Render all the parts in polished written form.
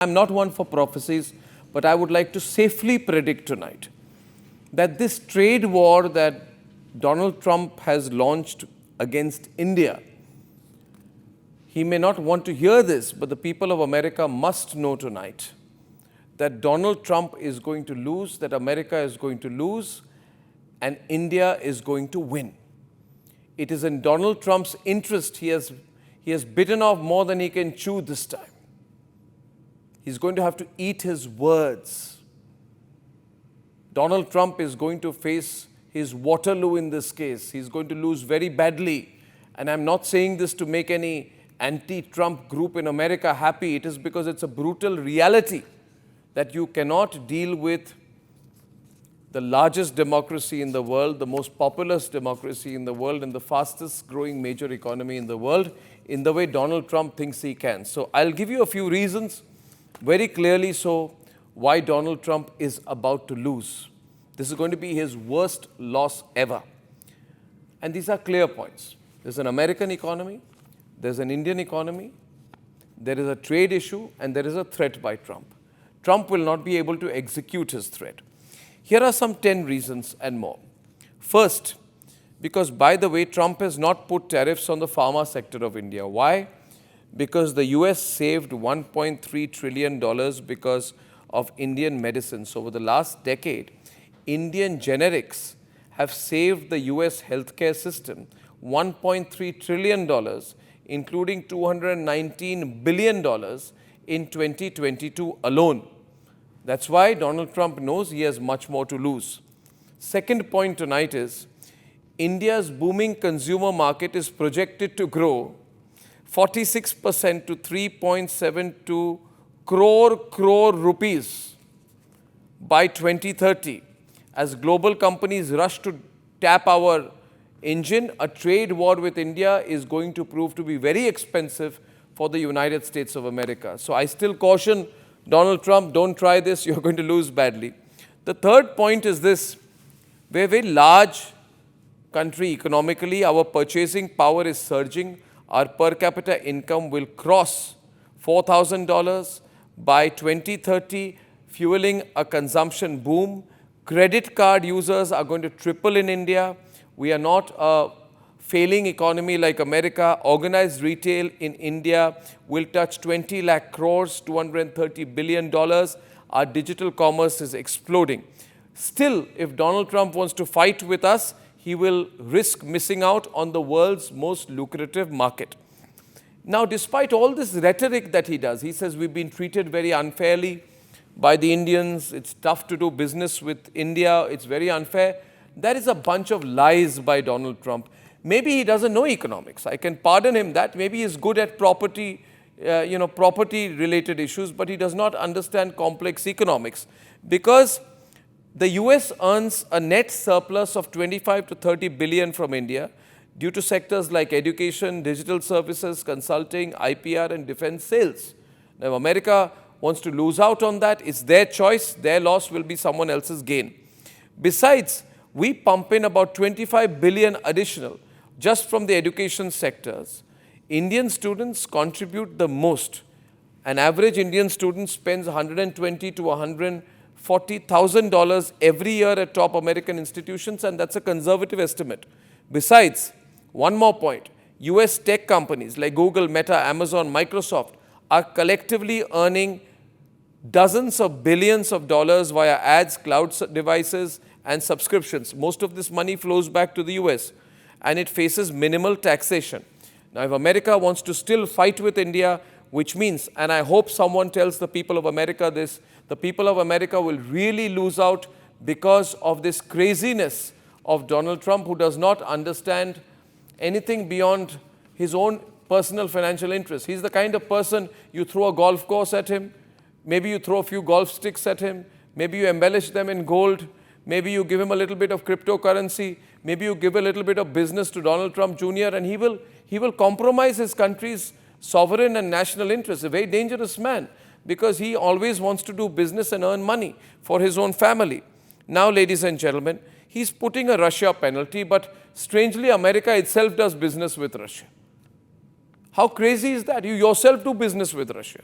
I'm not one for prophecies, but I would like to safely predict tonight that this trade war that Donald Trump has launched against India, he may not want to hear this, but the people of America must know tonight that Donald Trump is going to lose, that America is going to lose, and India is going to win. It is in Donald Trump's interest. He has bitten off more than he can chew this time. He's going to have to eat his words. Donald Trump is going to face his Waterloo in this case. He's going to lose very badly. And I'm not saying this to make any anti-Trump group in America happy. It is because it's a brutal reality that you cannot deal with the largest democracy in the world, the most populous democracy in the world, and the fastest growing major economy in the world in the way Donald Trump thinks he can. So I'll give you a few reasons very clearly so why Donald Trump is about to lose. This is going to be his worst loss ever. And these are clear points. There's an American economy, there's an Indian economy, there is a trade issue, and there is a threat by Trump. Trump will not be able to execute his threat. Here are some 10 reasons and more. First, because by the way, Trump has not put tariffs on the pharma sector of India. Why? Because the US saved $1.3 trillion because of Indian medicines. Over the last decade, Indian generics have saved the US healthcare system $1.3 trillion, including $219 billion in 2022 alone. That's why Donald Trump knows he has much more to lose. Second point tonight is, India's booming consumer market is projected to grow 46% to 3.72 crore rupees by 2030. As global companies rush to tap our engine, a trade war with India is going to prove to be very expensive for the United States of America. So I still caution Donald Trump, don't try this, you're going to lose badly. The third point is this: we're a very large country economically, our purchasing power is surging, our per capita income will cross $4,000 by 2030, fueling a consumption boom. Credit card users are going to triple in India. We are not a failing economy like America. Organized retail in India will touch 20 lakh crores, $230 billion. Our digital commerce is exploding. Still, if Donald Trump wants to fight with us, he will risk missing out on the world's most lucrative market. Now, despite all this rhetoric that he does, he says we've been treated very unfairly by the Indians, it's tough to do business with India, it's very unfair. That is a bunch of lies by Donald Trump. Maybe he doesn't know economics. I can pardon him that. Maybe he's good at property related issues, but he does not understand complex economics. Because the US earns a net surplus of 25 to 30 billion from India due to sectors like education, digital services, consulting, IPR, and defense sales. Now, if America wants to lose out on that, it's their choice. Their loss will be someone else's gain. Besides, we pump in about 25 billion additional just from the education sectors. Indian students contribute the most. An average Indian student spends $120,000 to $140,000 every year at top American institutions, and that's a conservative estimate. Besides, one more point, US tech companies like Google, Meta, Amazon, Microsoft are collectively earning dozens of billions of dollars via ads, cloud devices, and subscriptions. Most of this money flows back to the US, and it faces minimal taxation. Now, if America wants to still fight with India, which means, and I hope someone tells the people of America this, the people of America will really lose out because of this craziness of Donald Trump, who does not understand anything beyond his own personal financial interests. He's the kind of person, you throw a golf course at him, maybe you throw a few golf sticks at him, maybe you embellish them in gold, maybe you give him a little bit of cryptocurrency, maybe you give a little bit of business to Donald Trump Jr., and he will compromise his country's sovereign and national interests. A very dangerous man, because he always wants to do business and earn money for his own family. Now, ladies and gentlemen, he's putting a Russia penalty, but strangely, America itself does business with Russia. How crazy is that? You yourself do business with Russia.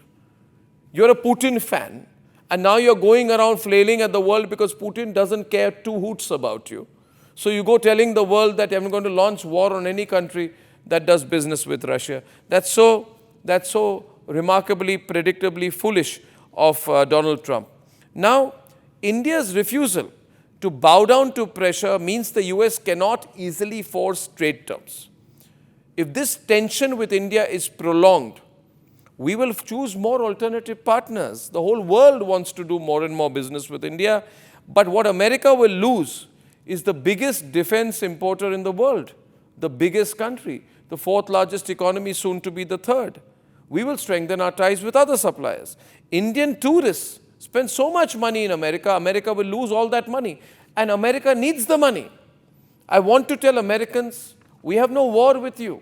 You're a Putin fan, and now you're going around flailing at the world because Putin doesn't care two hoots about you. So you go telling the world that I'm going to launch war on any country that does business with Russia. That's so remarkably, predictably foolish of Donald Trump. Now, India's refusal to bow down to pressure means the US cannot easily force trade terms. If this tension with India is prolonged, we will choose more alternative partners. The whole world wants to do more and more business with India. But what America will lose is the biggest defense importer in the world, the biggest country, the fourth largest economy, soon to be the third. We will strengthen our ties with other suppliers. Indian tourists spend so much money in America, America will lose all that money. And America needs the money. I want to tell Americans, we have no war with you,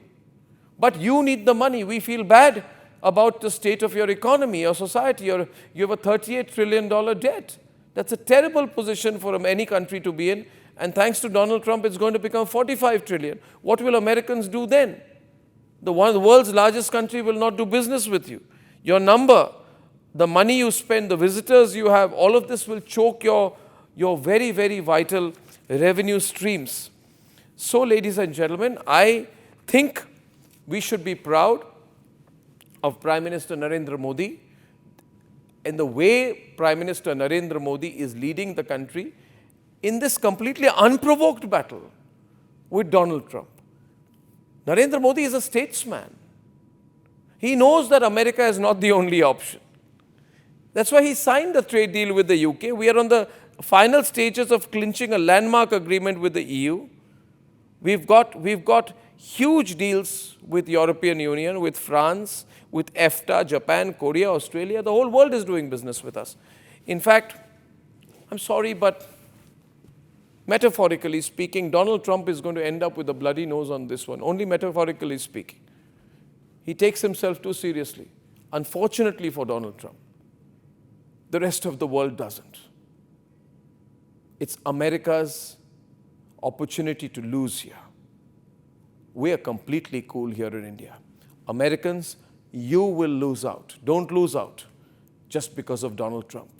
but you need the money. We feel bad about the state of your economy, your society. You have a $38 trillion debt. That's a terrible position for any country to be in. And thanks to Donald Trump, it's going to become 45 trillion. What will Americans do then? The world's largest country will not do business with you. Your number, the money you spend, the visitors you have, all of this will choke your very, very vital revenue streams. So, ladies and gentlemen, I think we should be proud of Prime Minister Narendra Modi and the way Prime Minister Narendra Modi is leading the country in this completely unprovoked battle with Donald Trump. Narendra Modi is a statesman. He knows that America is not the only option. That's why he signed a trade deal with the UK. We are on the final stages of clinching a landmark agreement with the EU. We've got huge deals with European Union, with France, with EFTA, Japan, Korea, Australia. The whole world is doing business with us. In fact, I'm sorry, but metaphorically speaking, Donald Trump is going to end up with a bloody nose on this one, only metaphorically speaking. He takes himself too seriously. Unfortunately for Donald Trump, the rest of the world doesn't. It's America's opportunity to lose here. We are completely cool here in India. Americans, you will lose out. Don't lose out just because of Donald Trump.